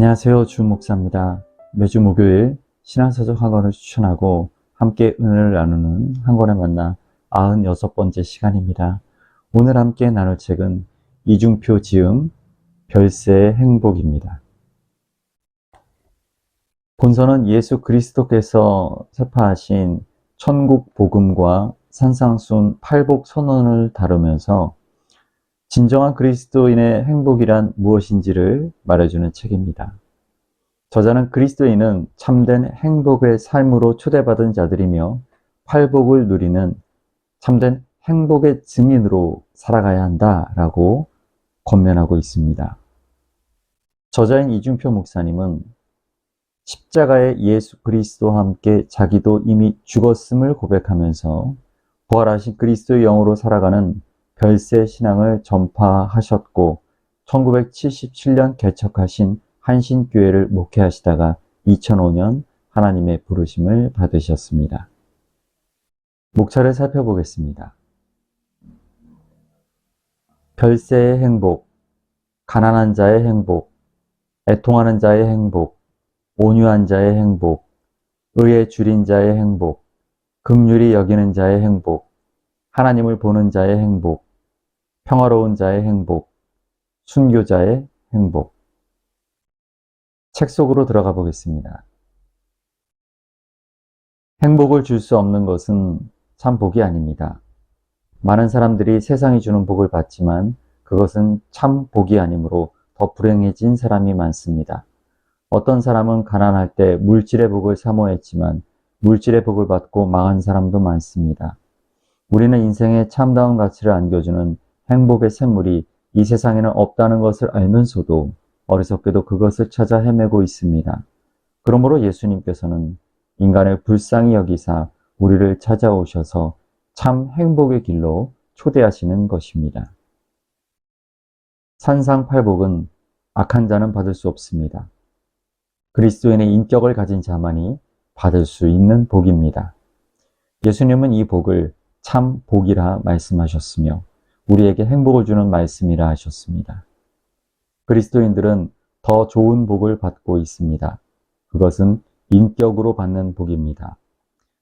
안녕하세요. 주목사입니다. 매주 목요일 신앙서적 한 권을 추천하고 함께 은혜를 나누는 한 권에 만나 96번째 시간입니다. 오늘 함께 나눌 책은 이중표 지음 별세의 행복입니다. 본서는 예수 그리스도께서 세파하신 천국 복음과 산상순 팔복 선언을 다루면서 진정한 그리스도인의 행복이란 무엇인지를 말해주는 책입니다. 저자는 그리스도인은 참된 행복의 삶으로 초대받은 자들이며 팔복을 누리는 참된 행복의 증인으로 살아가야 한다라고 권면하고 있습니다. 저자인 이중표 목사님은 십자가의 예수 그리스도와 함께 자기도 이미 죽었음을 고백하면서 부활하신 그리스도의 영으로 살아가는 별세 신앙을 전파하셨고 1977년 개척하신 한신교회를 목회하시다가 2005년 하나님의 부르심을 받으셨습니다. 목차를 살펴보겠습니다. 별세의 행복, 가난한 자의 행복, 애통하는 자의 행복, 온유한 자의 행복, 의에 줄인 자의 행복, 긍휼히 여기는 자의 행복, 하나님을 보는 자의 행복, 평화로운 자의 행복, 순교자의 행복. 책 속으로 들어가 보겠습니다. 행복을 줄 수 없는 것은 참 복이 아닙니다. 많은 사람들이 세상이 주는 복을 받지만 그것은 참 복이 아니므로 더 불행해진 사람이 많습니다. 어떤 사람은 가난할 때 물질의 복을 사모했지만 물질의 복을 받고 망한 사람도 많습니다. 우리는 인생의 참다운 가치를 안겨주는 행복의 샘물이 이 세상에는 없다는 것을 알면서도 어리석게도 그것을 찾아 헤매고 있습니다. 그러므로 예수님께서는 인간을 불쌍히 여기사 우리를 찾아오셔서 참 행복의 길로 초대하시는 것입니다. 산상팔복은 악한 자는 받을 수 없습니다. 그리스도인의 인격을 가진 자만이 받을 수 있는 복입니다. 예수님은 이 복을 참 복이라 말씀하셨으며 우리에게 행복을 주는 말씀이라 하셨습니다. 그리스도인들은 더 좋은 복을 받고 있습니다. 그것은 인격으로 받는 복입니다.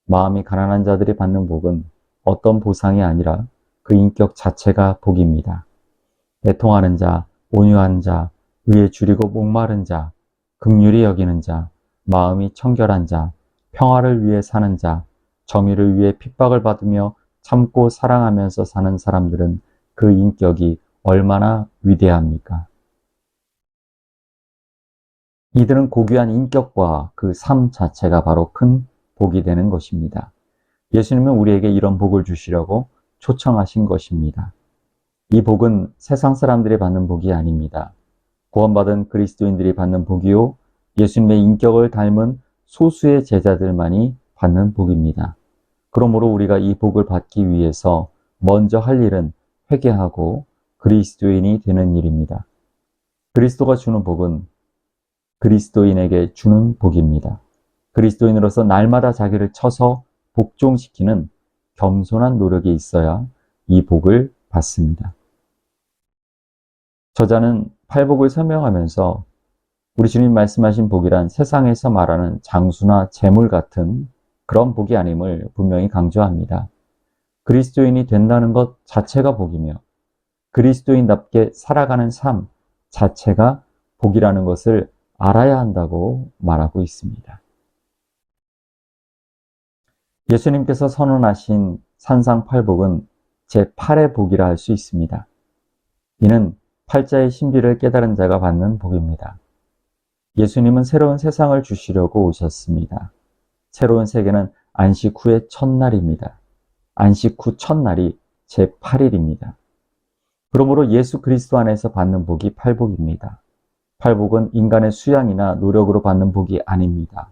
마음이 가난한 자들이 받는 복은 어떤 보상이 아니라 그 인격 자체가 복입니다. 애통하는 자, 온유한 자, 의에 줄이고 목마른 자, 긍휼히 여기는 자, 마음이 청결한 자, 평화를 위해 사는 자, 정의를 위해 핍박을 받으며 참고 사랑하면서 사는 사람들은 그 인격이 얼마나 위대합니까? 이들은 고귀한 인격과 그 삶 자체가 바로 큰 복이 되는 것입니다. 예수님은 우리에게 이런 복을 주시려고 초청하신 것입니다. 이 복은 세상 사람들이 받는 복이 아닙니다. 구원받은 그리스도인들이 받는 복이요, 예수님의 인격을 닮은 소수의 제자들만이 받는 복입니다. 그러므로 우리가 이 복을 받기 위해서 먼저 할 일은 회개하고 그리스도인이 되는 일입니다. 그리스도가 주는 복은 그리스도인에게 주는 복입니다. 그리스도인으로서 날마다 자기를 쳐서 복종시키는 겸손한 노력이 있어야 이 복을 받습니다. 저자는 팔복을 설명하면서 우리 주님 말씀하신 복이란 세상에서 말하는 장수나 재물 같은 그런 복이 아님을 분명히 강조합니다. 그리스도인이 된다는 것 자체가 복이며 그리스도인답게 살아가는 삶 자체가 복이라는 것을 알아야 한다고 말하고 있습니다. 예수님께서 선언하신 산상팔복은 제8의 복이라 할 수 있습니다. 이는 팔자의 신비를 깨달은 자가 받는 복입니다. 예수님은 새로운 세상을 주시려고 오셨습니다. 새로운 세계는 안식 후의 첫날입니다. 안식 후 첫날이 제8일입니다. 그러므로 예수 그리스도 안에서 받는 복이 팔복입니다. 팔복은 인간의 수양이나 노력으로 받는 복이 아닙니다.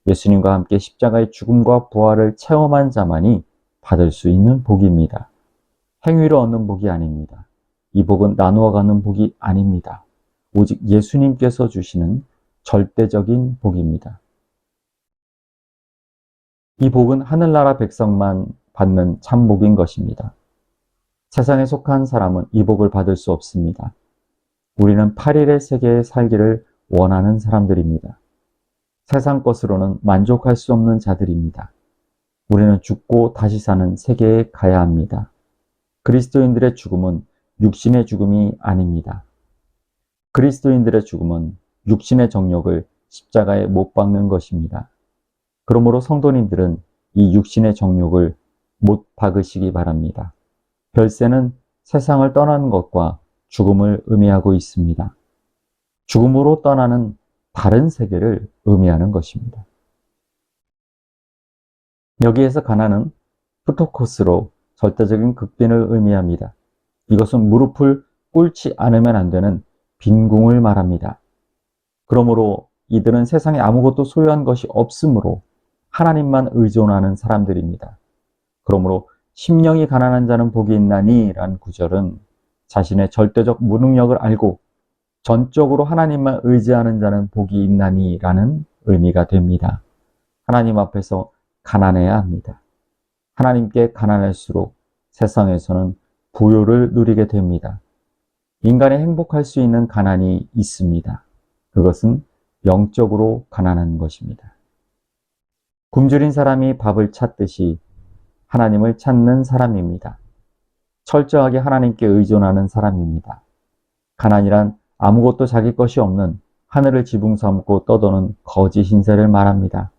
예수님과 함께 십자가의 죽음과 부활을 체험한 자만이 받을 수 있는 복입니다. 행위로 얻는 복이 아닙니다. 이 복은 나누어 가는 복이 아닙니다. 오직 예수님께서 주시는 절대적인 복입니다. 이 복은 하늘나라 백성만 받는 참복인 것입니다. 세상에 속한 사람은 이 복을 받을 수 없습니다. 우리는 8일의 세계에 살기를 원하는 사람들입니다. 세상 것으로는 만족할 수 없는 자들입니다. 우리는 죽고 다시 사는 세계에 가야 합니다. 그리스도인들의 죽음은 육신의 죽음이 아닙니다. 그리스도인들의 죽음은 육신의 정욕을 십자가에 못 박는 것입니다. 그러므로 성도님들은 이 육신의 정욕을 못 박으시기 바랍니다. 별세는 세상을 떠나는 것과 죽음을 의미하고 있습니다. 죽음으로 떠나는 다른 세계를 의미하는 것입니다. 여기에서 가난은 프토코스로 절대적인 극빈을 의미합니다. 이것은 무릎을 꿇지 않으면 안 되는 빈궁을 말합니다. 그러므로 이들은 세상에 아무것도 소유한 것이 없으므로 하나님만 의존하는 사람들입니다. 그러므로 심령이 가난한 자는 복이 있나니 라는 구절은 자신의 절대적 무능력을 알고 전적으로 하나님만 의지하는 자는 복이 있나니 라는 의미가 됩니다. 하나님 앞에서 가난해야 합니다. 하나님께 가난할수록 세상에서는 부요를 누리게 됩니다. 인간이 행복할 수 있는 가난이 있습니다. 그것은 영적으로 가난한 것입니다. 굶주린 사람이 밥을 찾듯이 하나님을 찾는 사람입니다. 철저하게 하나님께 의존하는 사람입니다. 가난이란 아무것도 자기 것이 없는 하늘을 지붕 삼고 떠도는 거지 신세를 말합니다.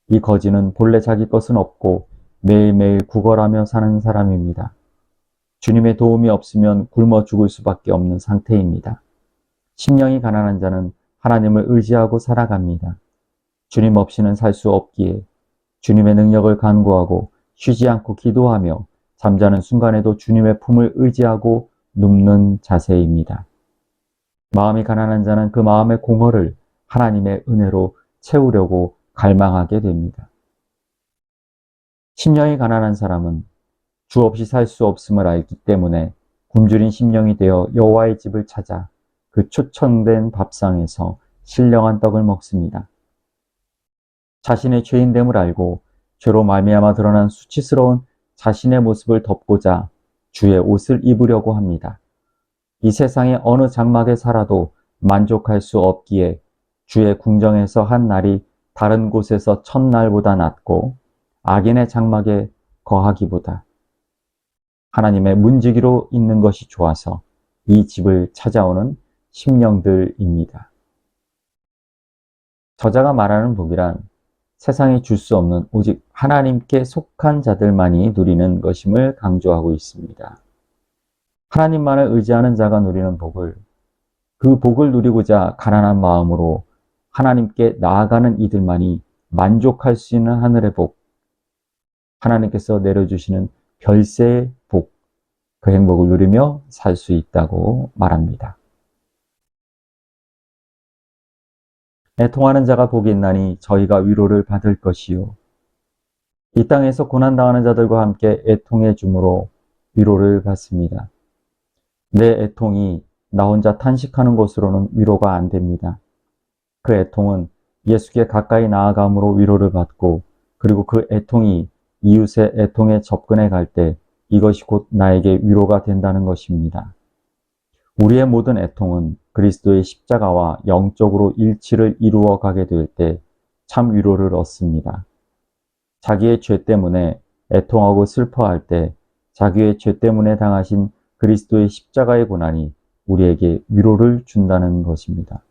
이 거지는 본래 자기 것은 없고 매일매일 구걸하며 사는 사람입니다. 주님의 도움이 없으면 굶어 죽을 수밖에 없는 상태입니다. 심령이 가난한 자는 하나님을 의지하고 살아갑니다. 주님 없이는 살 수 없기에 주님의 능력을 간구하고 쉬지 않고 기도하며 잠자는 순간에도 주님의 품을 의지하고 눕는 자세입니다. 마음이 가난한 자는 그 마음의 공허를 하나님의 은혜로 채우려고 갈망하게 됩니다. 심령이 가난한 사람은 주 없이 살 수 없음을 알기 때문에 굶주린 심령이 되어 여호와의 집을 찾아 그 초청된 밥상에서 신령한 떡을 먹습니다. 자신의 죄인됨을 알고 죄로 말미암아 드러난 수치스러운 자신의 모습을 덮고자 주의 옷을 입으려고 합니다. 이 세상의 어느 장막에 살아도 만족할 수 없기에 주의 궁정에서 한 날이 다른 곳에서 첫날보다 낫고 악인의 장막에 거하기보다 하나님의 문지기로 있는 것이 좋아서 이 집을 찾아오는 심령들입니다. 저자가 말하는 복이란 세상이 줄 수 없는 오직 하나님께 속한 자들만이 누리는 것임을 강조하고 있습니다. 하나님만을 의지하는 자가 누리는 복을, 그 복을 누리고자 가난한 마음으로 하나님께 나아가는 이들만이 만족할 수 있는 하늘의 복, 하나님께서 내려주시는 별세의 복, 그 행복을 누리며 살 수 있다고 말합니다. 애통하는 자가 복이 있나니 저희가 위로를 받을 것이요. 이 땅에서 고난당하는 자들과 함께 애통해 줌으로 위로를 받습니다. 내 애통이 나 혼자 탄식하는 것으로는 위로가 안 됩니다. 그 애통은 예수께 가까이 나아감으로 위로를 받고, 그리고 그 애통이 이웃의 애통에 접근해 갈 때 이것이 곧 나에게 위로가 된다는 것입니다. 우리의 모든 애통은 그리스도의 십자가와 영적으로 일치를 이루어 가게 될 때 참 위로를 얻습니다. 자기의 죄 때문에 애통하고 슬퍼할 때 자기의 죄 때문에 당하신 그리스도의 십자가의 고난이 우리에게 위로를 준다는 것입니다.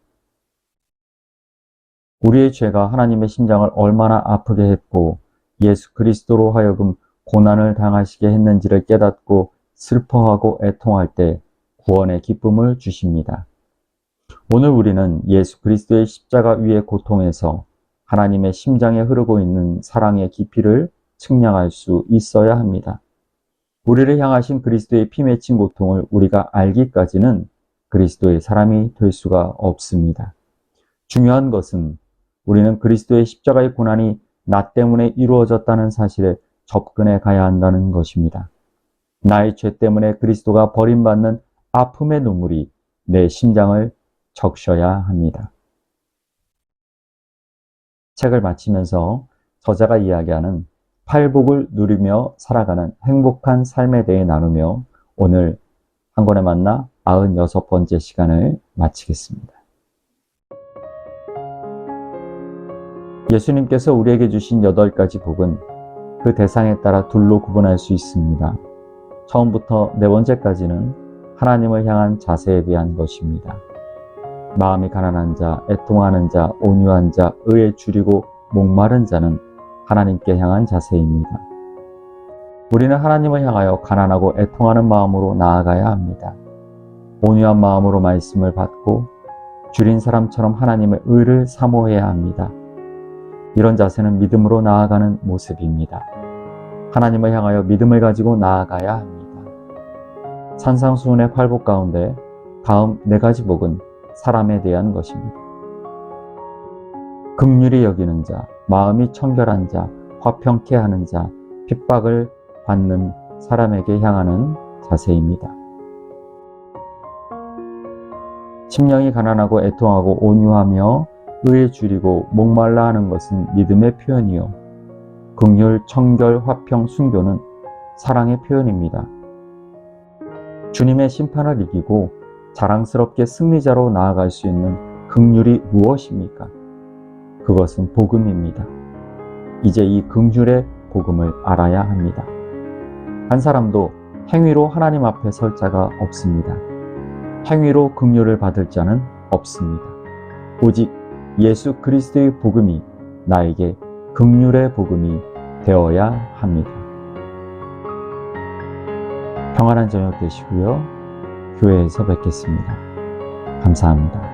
우리의 죄가 하나님의 심장을 얼마나 아프게 했고 예수 그리스도로 하여금 고난을 당하시게 했는지를 깨닫고 슬퍼하고 애통할 때 구원의 기쁨을 주십니다. 오늘 우리는 예수 그리스도의 십자가 위의 고통에서 하나님의 심장에 흐르고 있는 사랑의 깊이를 측량할 수 있어야 합니다. 우리를 향하신 그리스도의 피 맺힌 고통을 우리가 알기까지는 그리스도의 사람이 될 수가 없습니다. 중요한 것은 우리는 그리스도의 십자가의 고난이 나 때문에 이루어졌다는 사실에 접근해 가야 한다는 것입니다. 나의 죄 때문에 그리스도가 버림받는 아픔의 눈물이 내 심장을 적셔야 합니다. 책을 마치면서 저자가 이야기하는 팔복을 누리며 살아가는 행복한 삶에 대해 나누며 오늘 한 권에 만나 96번째 시간을 마치겠습니다. 예수님께서 우리에게 주신 8가지 복은 그 대상에 따라 둘로 구분할 수 있습니다. 처음부터 4번째까지는 하나님을 향한 자세에 대한 것입니다. 마음이 가난한 자, 애통하는 자, 온유한 자, 의에 줄이고 목마른 자는 하나님께 향한 자세입니다. 우리는 하나님을 향하여 가난하고 애통하는 마음으로 나아가야 합니다. 온유한 마음으로 말씀을 받고 줄인 사람처럼 하나님의 의를 사모해야 합니다. 이런 자세는 믿음으로 나아가는 모습입니다. 하나님을 향하여 믿음을 가지고 나아가야 합니다. 산상수훈의 8복 가운데 다음 4가지 복은 사람에 대한 것입니다. 긍휼히 여기는 자, 마음이 청결한 자, 화평케 하는 자, 핍박을 받는 사람에게 향하는 자세입니다. 심령이 가난하고 애통하고 온유하며 의에 줄이고 목말라 하는 것은 믿음의 표현이요. 긍휼, 청결, 화평, 순교는 사랑의 표현입니다. 주님의 심판을 이기고 자랑스럽게 승리자로 나아갈 수 있는 긍휼이 무엇입니까? 그것은 복음입니다. 이제 이 긍휼의 복음을 알아야 합니다. 한 사람도 행위로 하나님 앞에 설 자가 없습니다. 행위로 긍휼을 받을 자는 없습니다. 오직 예수 그리스도의 복음이 나에게 긍휼의 복음이 되어야 합니다. 평안한 저녁 되시고요. 교회에서 뵙겠습니다. 감사합니다.